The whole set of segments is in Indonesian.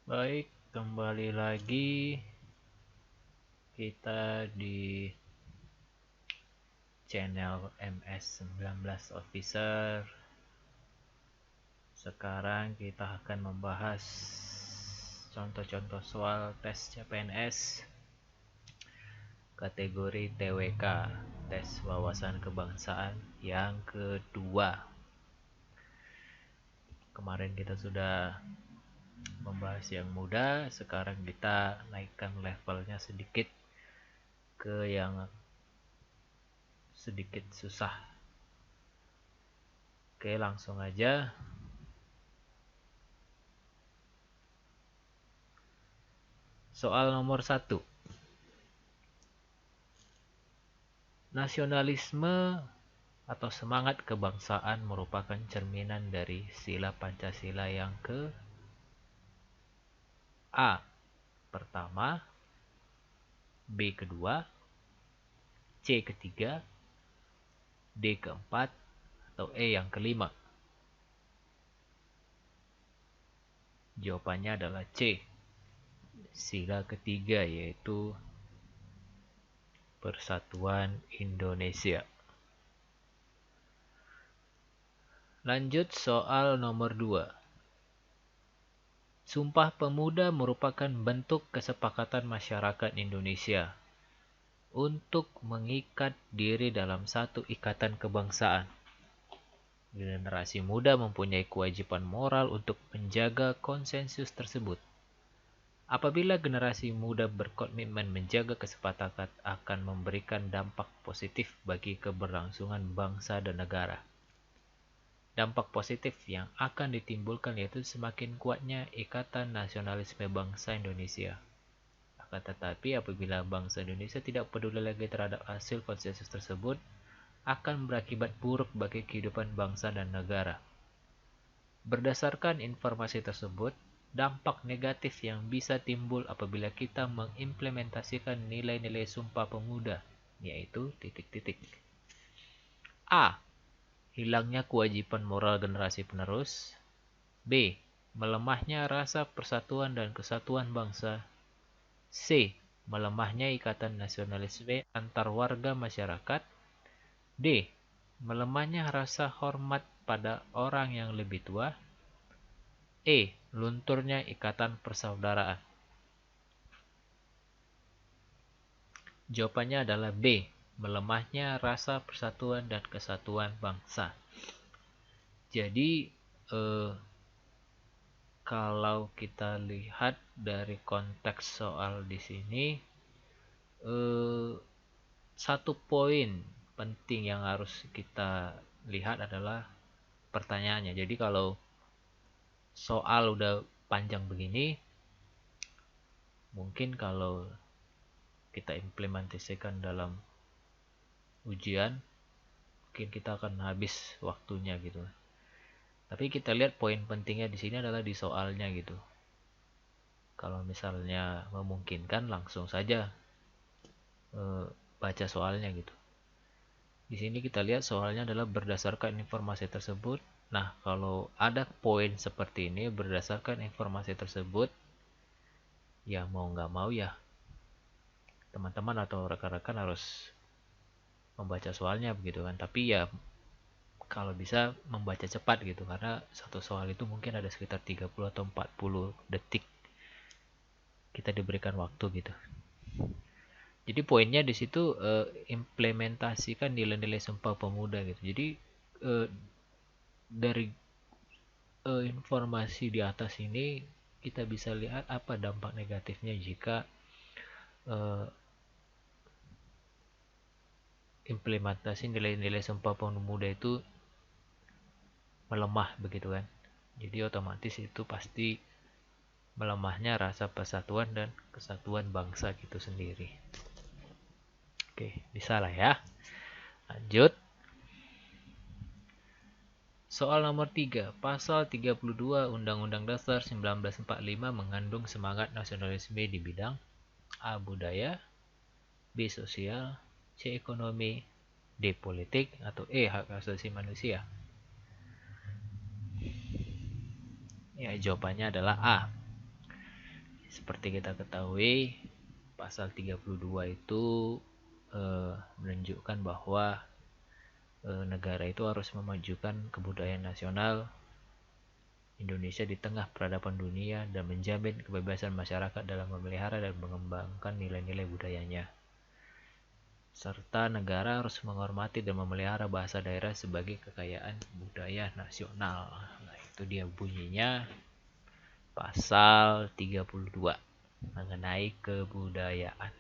Baik, kembali lagi kita di channel MS19 Officer. Sekarang kita akan membahas contoh-contoh soal tes CPNS kategori TWK, tes wawasan kebangsaan yang kedua. Kemarin kita sudah membahas yang mudah, sekarang kita naikkan levelnya sedikit ke yang sedikit susah. Oke, langsung aja. Soal nomor 1. Nasionalisme atau semangat kebangsaan merupakan cerminan dari sila Pancasila yang ke A. Pertama, B kedua, C ketiga, D keempat, atau E yang kelima. Jawabannya adalah C. Sila ketiga, yaitu Persatuan Indonesia. Lanjut soal nomor 2. Sumpah Pemuda merupakan bentuk kesepakatan masyarakat Indonesia untuk mengikat diri dalam satu ikatan kebangsaan. Generasi muda mempunyai kewajiban moral untuk menjaga konsensus tersebut. Apabila generasi muda berkomitmen menjaga kesepakatan akan memberikan dampak positif bagi keberlangsungan bangsa dan negara. Dampak positif yang akan ditimbulkan yaitu semakin kuatnya ikatan nasionalisme bangsa Indonesia. Akan tetapi apabila bangsa Indonesia tidak peduli lagi terhadap hasil konsensus tersebut, akan berakibat buruk bagi kehidupan bangsa dan negara. Berdasarkan informasi tersebut, dampak negatif yang bisa timbul apabila kita mengimplementasikan nilai-nilai Sumpah Pemuda, yaitu A. Hilangnya kewajiban moral generasi penerus. B. Melemahnya rasa persatuan dan kesatuan bangsa. C. Melemahnya ikatan nasionalisme antar warga masyarakat. D. Melemahnya rasa hormat pada orang yang lebih tua. E. Lunturnya ikatan persaudaraan. Jawabannya adalah B. Melemahnya rasa persatuan dan kesatuan bangsa. Jadi kalau kita lihat dari konteks soal di sini, satu poin penting yang harus kita lihat adalah pertanyaannya. Jadi kalau soal udah panjang begini, mungkin kalau kita implementasikan dalam ujian, mungkin kita akan habis waktunya gitu. Tapi kita lihat poin pentingnya di sini adalah di soalnya gitu. Kalau misalnya memungkinkan, langsung saja baca soalnya gitu. Di sini kita lihat soalnya adalah berdasarkan informasi tersebut. Nah, kalau ada poin seperti ini berdasarkan informasi tersebut, ya mau nggak mau ya teman-teman atau rekan-rekan harus membaca soalnya begitu kan. Tapi ya kalau bisa membaca cepat gitu, karena satu soal itu mungkin ada sekitar 30 atau 40 detik kita diberikan waktu gitu. Jadi poinnya di situ implementasikan nilai-nilai Sumpah Pemuda gitu. Jadi dari informasi di atas ini kita bisa lihat apa dampak negatifnya jika implementasi nilai-nilai Sumpah Pemuda itu melemah begitu kan. Jadi otomatis itu pasti melemahnya rasa persatuan dan kesatuan bangsa gitu sendiri. Oke, bisa lah ya. Lanjut. Soal nomor 3. Pasal 32 Undang-Undang Dasar 1945 mengandung semangat nasionalisme di bidang A. Budaya, B. Sosial, C. Ekonomi, D. Politik, atau E. Hak asasi manusia. Ya, jawabannya adalah A. seperti kita ketahui, pasal 32 itu menunjukkan bahwa negara itu harus memajukan kebudayaan nasional Indonesia di tengah peradaban dunia dan menjamin kebebasan masyarakat dalam memelihara dan mengembangkan nilai-nilai budayanya. Serta negara harus menghormati dan memelihara bahasa daerah sebagai kekayaan budaya nasional. Nah, itu dia bunyinya pasal 32 mengenai kebudayaan.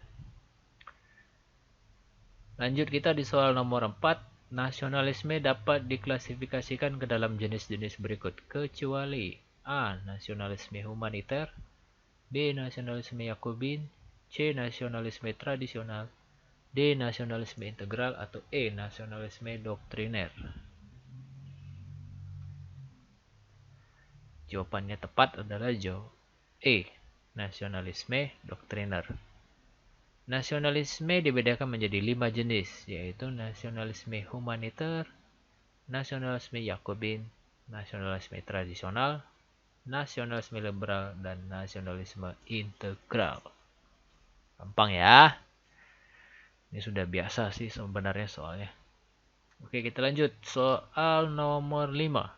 Lanjut kita di soal nomor 4. Nasionalisme dapat diklasifikasikan ke dalam jenis-jenis berikut, kecuali A. Nasionalisme humaniter, B. Nasionalisme Yakobin, C. Nasionalisme tradisional, D. Nasionalisme integral, atau E. Nasionalisme doktriner. Jawabannya tepat adalah E. Nasionalisme doktriner. Nasionalisme dibedakan menjadi 5 jenis, yaitu nasionalisme humaniter, nasionalisme Yakobin, nasionalisme tradisional, nasionalisme liberal, dan nasionalisme integral. Gampang ya. Ini sudah biasa sih sebenarnya soalnya. Oke, kita lanjut. Soal nomor 5.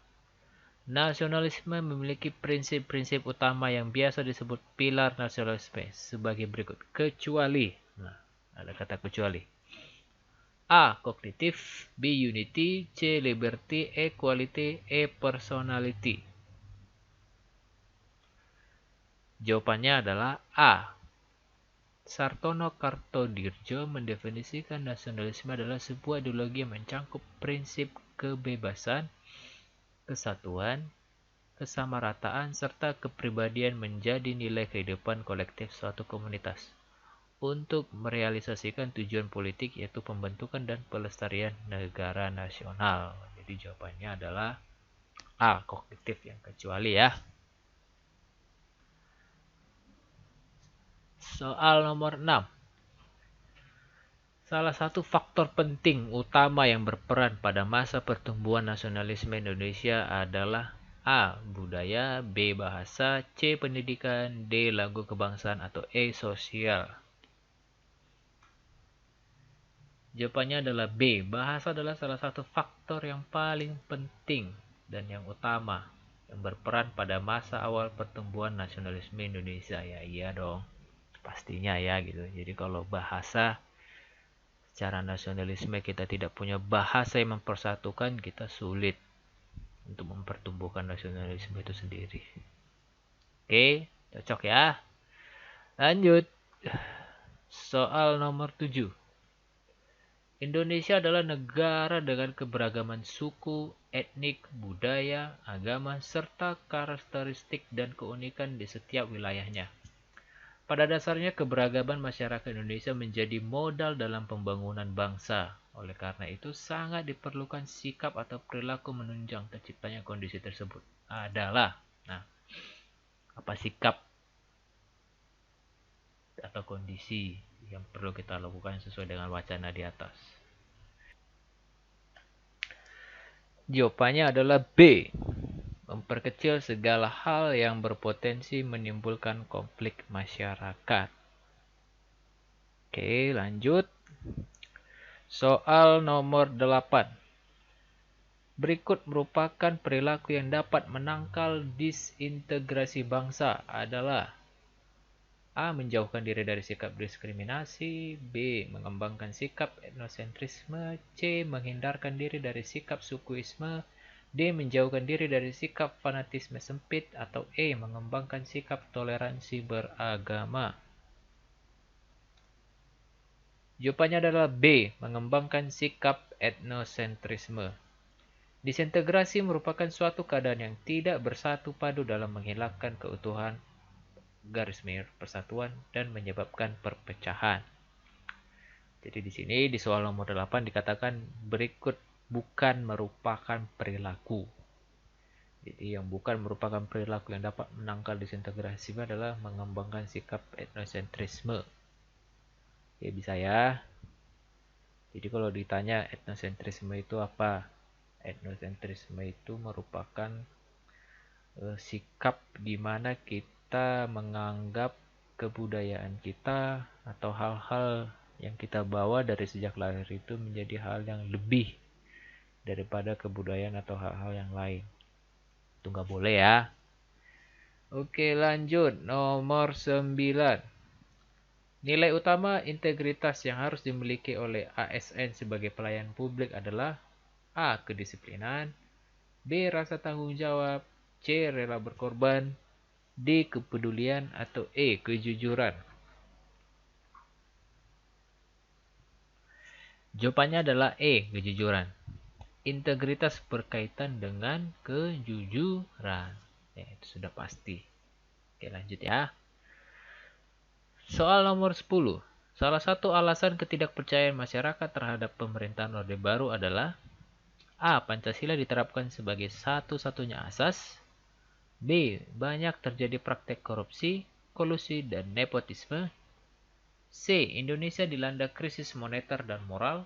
Nasionalisme memiliki prinsip-prinsip utama yang biasa disebut pilar nasionalisme sebagai berikut. Kecuali. Nah, ada kata kecuali. A. Kognitif, B. Unity, C. Liberty, E. Equality, E. Personality. Jawabannya adalah A. Sartono Kartodirjo mendefinisikan nasionalisme adalah sebuah ideologi yang mencangkup prinsip kebebasan, kesatuan, kesamarataan, serta kepribadian menjadi nilai kehidupan kolektif suatu komunitas untuk merealisasikan tujuan politik yaitu pembentukan dan pelestarian negara nasional. Jadi jawabannya adalah A. Kognitif yang kecuali ya. Soal nomor 6. Salah satu faktor penting utama yang berperan pada masa pertumbuhan nasionalisme Indonesia adalah A. Budaya, B. Bahasa, C. Pendidikan, D. Lagu kebangsaan, atau E. Sosial. Jawabannya adalah B. Bahasa adalah salah satu faktor yang paling penting dan yang utama yang berperan pada masa awal pertumbuhan nasionalisme Indonesia. Ya iya dong, pastinya ya gitu. Jadi kalau bahasa, secara nasionalisme kita tidak punya bahasa yang mempersatukan, kita sulit untuk mempertumbuhkan nasionalisme itu sendiri. Oke, cocok ya. Lanjut. Soal nomor 7. Indonesia adalah negara dengan keberagaman suku, etnik, budaya, agama, serta karakteristik dan keunikan di setiap wilayahnya. Pada dasarnya keberagaman masyarakat Indonesia menjadi modal dalam pembangunan bangsa. Oleh karena itu sangat diperlukan sikap atau perilaku menunjang terciptanya kondisi tersebut. Adalah, apa sikap atau kondisi yang perlu kita lakukan sesuai dengan wacana di atas? Jawabannya adalah B. Memperkecil segala hal yang berpotensi menimbulkan konflik masyarakat. Oke, lanjut. Soal nomor 8. Berikut merupakan perilaku yang dapat menangkal disintegrasi bangsa adalah A. Menjauhkan diri dari sikap diskriminasi, B. Mengembangkan sikap etnosentrisme, C. Menghindarkan diri dari sikap sukuisme, D. Menjauhkan diri dari sikap fanatisme sempit, atau E. Mengembangkan sikap toleransi beragama. Jawabannya adalah B. Mengembangkan sikap etnosentrisme. Disintegrasi merupakan suatu keadaan yang tidak bersatu padu dalam menghilangkan keutuhan garis persatuan dan menyebabkan perpecahan. Jadi di sini di soal nomor 8 dikatakan berikut bukan merupakan perilaku. Jadi yang bukan merupakan perilaku yang dapat menangkal disintegrasi adalah mengembangkan sikap etnosentrisme. Ya bisa ya. Jadi kalau ditanya etnosentrisme itu apa? Etnosentrisme itu merupakan sikap di mana kita kita menganggap kebudayaan kita atau hal-hal yang kita bawa dari sejak lahir itu menjadi hal yang lebih daripada kebudayaan atau hal-hal yang lain. Itu nggak boleh ya. Oke, lanjut. Nomor 9. Nilai utama integritas yang harus dimiliki oleh ASN sebagai pelayan publik adalah A. Kedisiplinan, B. Rasa tanggung jawab, C. Rela berkorban, D. Kepedulian, atau E. Kejujuran. Jawabannya adalah E. Kejujuran. Integritas berkaitan dengan kejujuran. Ya, itu sudah pasti. Oke, lanjut ya. Soal nomor 10. Salah satu alasan ketidakpercayaan masyarakat terhadap pemerintahan Orde Baru adalah A. Pancasila diterapkan sebagai satu-satunya asas. B. Banyak terjadi praktek korupsi, kolusi, dan nepotisme. C. Indonesia dilanda krisis moneter dan moral.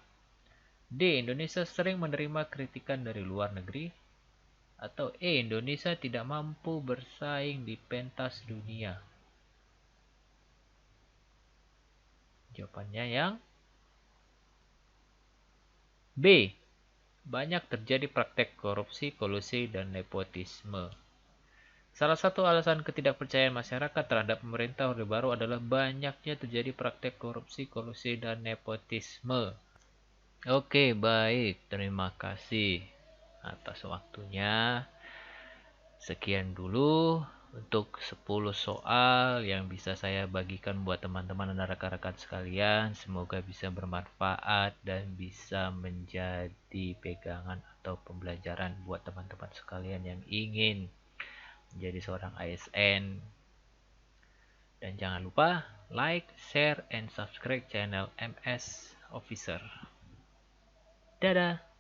D. Indonesia sering menerima kritikan dari luar negeri. Atau E. Indonesia tidak mampu bersaing di pentas dunia. Jawabannya yang B. Banyak terjadi praktek korupsi, kolusi, dan nepotisme. Salah satu alasan ketidakpercayaan masyarakat terhadap pemerintah Orde Baru adalah banyaknya terjadi praktek korupsi, kolusi, dan nepotisme. Oke, baik. Terima kasih atas waktunya. Sekian dulu untuk 10 soal yang bisa saya bagikan buat teman-teman dan rekan-rekan sekalian. Semoga bisa bermanfaat dan bisa menjadi pegangan atau pembelajaran buat teman-teman sekalian yang ingin menjadi seorang ASN. Dan jangan lupa like, share, and subscribe channel MS Officer. Dadah!